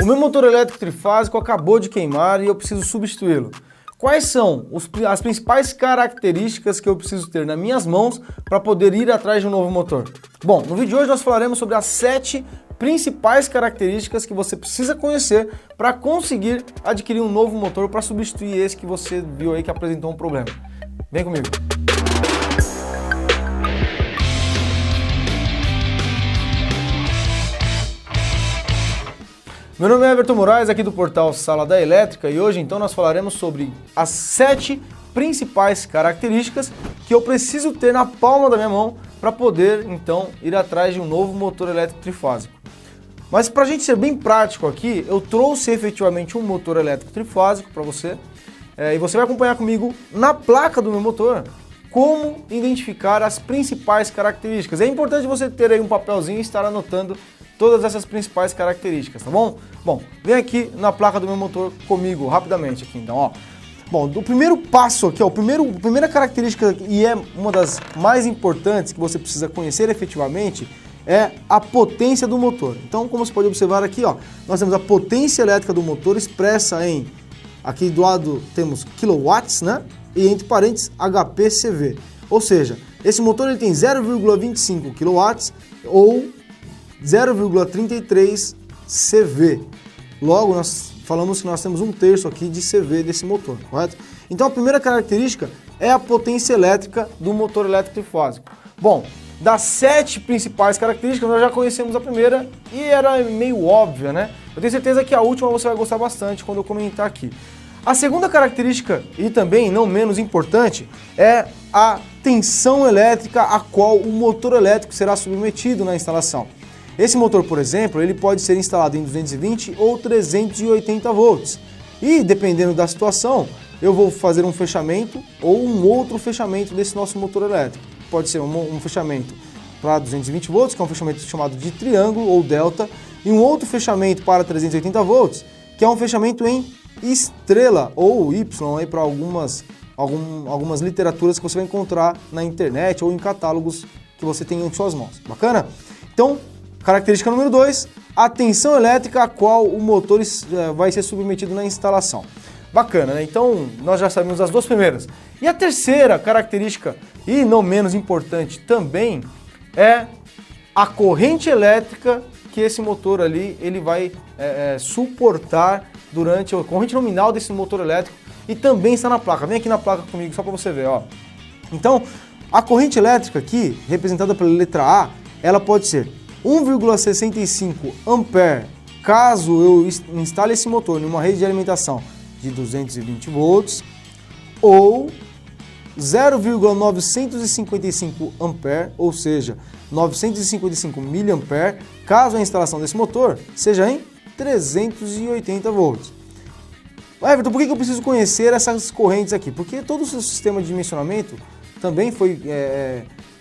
O meu motor elétrico trifásico acabou de queimar e eu preciso substituí-lo. Quais são as principais características que eu preciso ter nas minhas mãos para poder ir atrás de um novo motor? Bom, no vídeo de hoje nós falaremos sobre as 7 principais características que você precisa conhecer para conseguir adquirir um novo motor para substituir esse que você viu aí que apresentou um problema. Vem comigo! Meu nome é Everton Moraes, aqui do portal Sala da Elétrica, e hoje então nós falaremos sobre as 7 principais características que eu preciso ter na palma da minha mão para poder então ir atrás de um novo motor elétrico trifásico. Mas para a gente ser bem prático aqui, eu trouxe efetivamente um motor elétrico trifásico para você, e você vai acompanhar comigo na placa do meu motor como identificar as principais características. É importante você ter aí um papelzinho e estar anotando todas essas principais características, tá bom? Bom, vem aqui na placa do meu motor comigo, rapidamente aqui, então, ó. Bom, o primeiro passo aqui, ó, a primeira característica, e é uma das mais importantes que você precisa conhecer efetivamente, é a potência do motor. Então, como você pode observar aqui, ó, nós temos a potência elétrica do motor expressa em, aqui do lado temos kilowatts, né? E entre parênteses, HPCV. Ou seja, esse motor ele tem 0,25 kW ou 0,33 CV. Logo, nós falamos que nós temos 1/3 aqui de CV desse motor, correto? Então, a primeira característica é a potência elétrica do motor elétrico trifásico. Bom, das 7 principais características, nós já conhecemos a primeira e era meio óbvia, né? Eu tenho certeza que a última você vai gostar bastante quando eu comentar aqui. A segunda característica, e também não menos importante, é a tensão elétrica a qual o motor elétrico será submetido na instalação. Esse motor, por exemplo, ele pode ser instalado em 220 ou 380 volts. E, dependendo da situação, eu vou fazer um fechamento ou um outro fechamento desse nosso motor elétrico. Pode ser um fechamento para 220 volts, que é um fechamento chamado de triângulo ou delta, e um outro fechamento para 380 volts, que é um fechamento em estrela ou Y, aí para algumas literaturas que você vai encontrar na internet ou em catálogos que você tem em suas mãos. Bacana? Então, característica número 2, a tensão elétrica a qual o motor vai ser submetido na instalação. Bacana, né? Então, nós já sabemos as duas primeiras. E a terceira característica, e não menos importante também, é a corrente elétrica que esse motor ali ele vai suportar durante a corrente nominal desse motor elétrico, e também está na placa. Vem aqui na placa comigo só para você ver, ó. Então, a corrente elétrica aqui, representada pela letra A, ela pode ser 1,65 ampere, caso eu instale esse motor em uma rede de alimentação de 220 volts, ou 0,955 ampere, ou seja, 955 miliampere, caso a instalação desse motor seja em 380 volts. Everton, por que eu preciso conhecer essas correntes aqui? Porque todo o seu sistema de dimensionamento também foi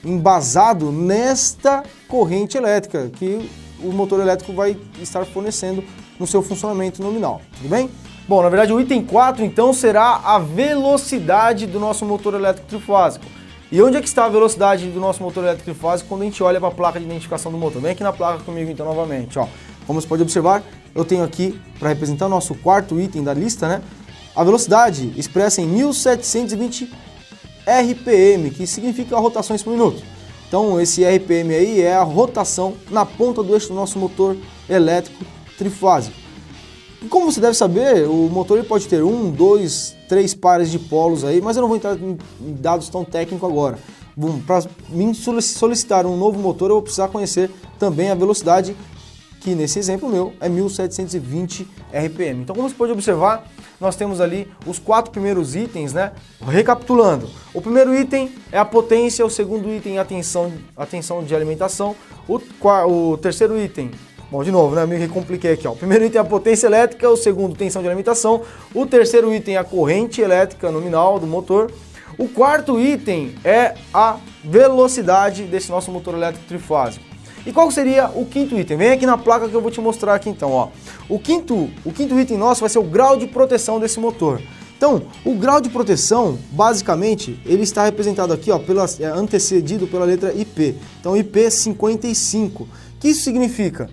embasado nesta corrente elétrica que o motor elétrico vai estar fornecendo no seu funcionamento nominal, tudo bem? Bom, na verdade o item 4 então será a velocidade do nosso motor elétrico trifásico. E onde é que está a velocidade do nosso motor elétrico trifásico quando a gente olha para a placa de identificação do motor? Vem aqui na placa comigo então novamente, ó. Como você pode observar, eu tenho aqui, para representar o nosso quarto item da lista, né, a velocidade expressa em 1720 RPM, que significa rotações por minuto. Então esse RPM aí é a rotação na ponta do eixo do nosso motor elétrico trifásico. E como você deve saber, o motor ele pode ter 1, 2, 3 pares de polos aí, mas eu não vou entrar em dados tão técnicos agora. Para me solicitar um novo motor, eu vou precisar conhecer também a velocidade, que nesse exemplo meu é 1720 RPM. Então, como você pode observar, nós temos ali os 4 primeiros itens, né? Recapitulando, o primeiro item é a potência, o segundo item é a tensão de alimentação, o terceiro item, bom, de novo, né? Me recompliquei aqui, ó. O primeiro item é a potência elétrica, o segundo tensão de alimentação, o terceiro item é a corrente elétrica nominal do motor, o quarto item é a velocidade desse nosso motor elétrico trifásico. E qual seria o quinto item? Vem aqui na placa que eu vou te mostrar aqui então, ó. O quinto item nosso vai ser o grau de proteção desse motor. Então, o grau de proteção, basicamente, ele está representado aqui, ó, antecedido pela letra IP. Então, IP 55. O que isso significa?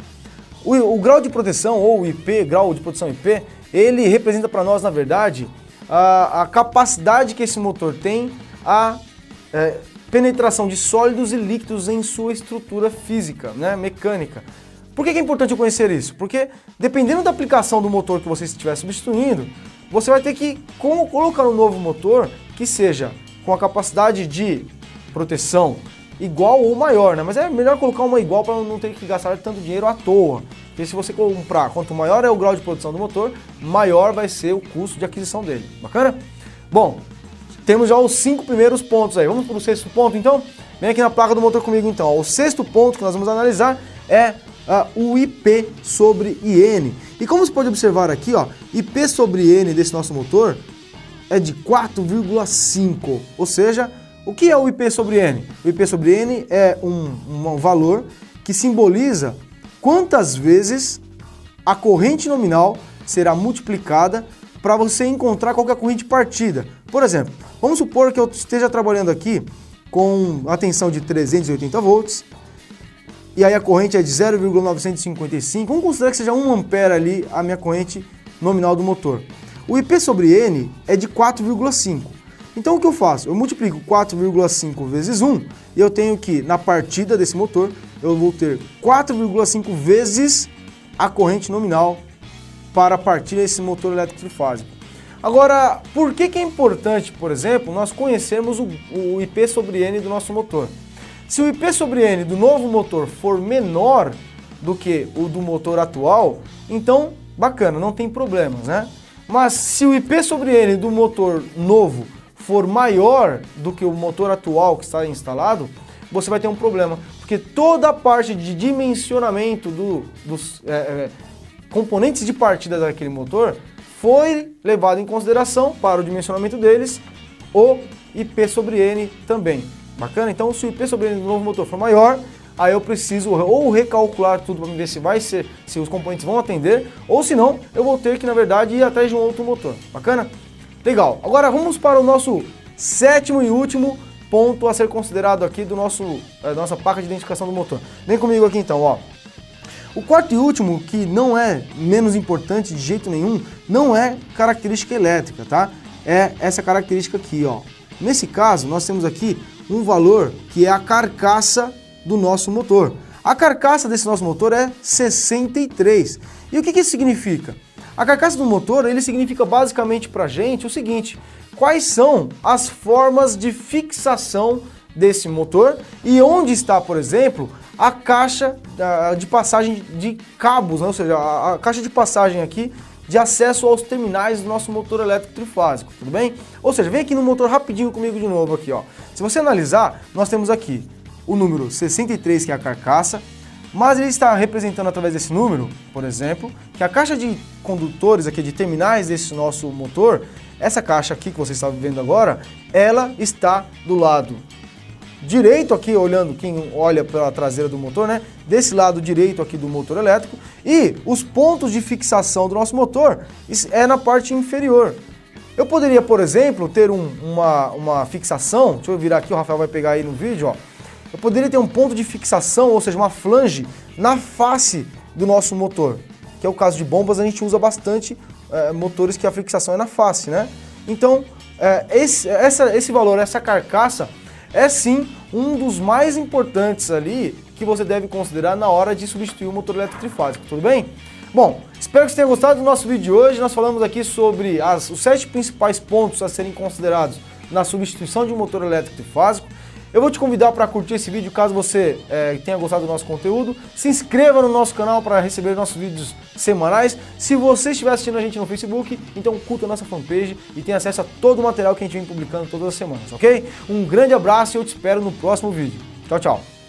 O grau de proteção, ou o IP, grau de proteção IP, ele representa para nós, na verdade, a capacidade que esse motor tem a penetração de sólidos e líquidos em sua estrutura física, né, mecânica. Por que é importante eu conhecer isso? Porque dependendo da aplicação do motor que você estiver substituindo, você vai ter que colocar um novo motor que seja com a capacidade de proteção igual ou maior, né? Mas é melhor colocar uma igual para não ter que gastar tanto dinheiro à toa. Porque se você comprar, quanto maior é o grau de produção do motor, maior vai ser o custo de aquisição dele. Bacana? Bom, temos já os 5 primeiros pontos aí. Vamos para o 6º ponto, então? Vem aqui na placa do motor comigo, então. O 6º ponto que nós vamos analisar é o IP sobre IN. E como você pode observar aqui, ó, IP sobre N desse nosso motor é de 4,5, ou seja, o que é o IP sobre N? O IP sobre N é um valor que simboliza quantas vezes a corrente nominal será multiplicada para você encontrar qual que é a corrente partida. Por exemplo, vamos supor que eu esteja trabalhando aqui com a tensão de 380 volts, e aí a corrente é de 0,955, vamos considerar que seja 1 ampere ali a minha corrente nominal do motor. O IP sobre N é de 4,5. Então o que eu faço? Eu multiplico 4,5 vezes 1 e eu tenho que, na partida desse motor, eu vou ter 4,5 vezes a corrente nominal para partir desse motor elétrico trifásico. Agora, por que é importante, por exemplo, nós conhecermos o IP sobre N do nosso motor? Se o IP sobre N do novo motor for menor do que o do motor atual, então, bacana, não tem problemas, né? Mas se o IP sobre N do motor novo for maior do que o motor atual que está instalado, você vai ter um problema, porque toda a parte de dimensionamento dos componentes de partida daquele motor foi levado em consideração para o dimensionamento deles, o IP sobre N também. Bacana? Então, se o IP sobre N do novo motor for maior, aí eu preciso ou recalcular tudo para ver se os componentes vão atender, ou se não, eu vou ter que, na verdade, ir atrás de um outro motor. Bacana? Legal. Agora vamos para o nosso 7º e último ponto a ser considerado aqui do nossa placa de identificação do motor. Vem comigo aqui então, ó. O 4º e último, que não é menos importante de jeito nenhum, não é característica elétrica, tá? É essa característica aqui, ó. Nesse caso, nós temos aqui um valor que é a carcaça do nosso motor. A carcaça desse nosso motor é 63. E o que isso significa? A carcaça do motor, ele significa basicamente pra gente o seguinte: quais são as formas de fixação desse motor e onde está, por exemplo, a caixa de passagem de cabos, né? Ou seja, a caixa de passagem aqui de acesso aos terminais do nosso motor elétrico trifásico, tudo bem? Ou seja, vem aqui no motor rapidinho comigo de novo aqui, ó. Se você analisar, nós temos aqui o número 63, que é a carcaça, mas ele está representando através desse número, por exemplo, que a caixa de condutores aqui, de terminais desse nosso motor, essa caixa aqui que você está vendo agora, ela está do lado direito aqui, olhando, quem olha pela traseira do motor, né? Desse lado direito aqui do motor elétrico, e os pontos de fixação do nosso motor é na parte inferior. Eu poderia, por exemplo, ter uma fixação, deixa eu virar aqui, o Rafael vai pegar aí no vídeo, ó. Eu poderia ter um ponto de fixação, ou seja, uma flange na face do nosso motor, que é o caso de bombas, a gente usa bastante motores que a fixação é na face, né? Então, esse valor, essa carcaça, é sim um dos mais importantes ali que você deve considerar na hora de substituir o motor elétrico trifásico, tudo bem? Bom, espero que você tenha gostado do nosso vídeo de hoje. Nós falamos aqui sobre os 7 principais pontos a serem considerados na substituição de um motor elétrico trifásico. Eu vou te convidar para curtir esse vídeo caso você tenha gostado do nosso conteúdo. Se inscreva no nosso canal para receber nossos vídeos semanais. Se você estiver assistindo a gente no Facebook, então curta a nossa fanpage e tenha acesso a todo o material que a gente vem publicando todas as semanas, ok? Um grande abraço e eu te espero no próximo vídeo. Tchau, tchau!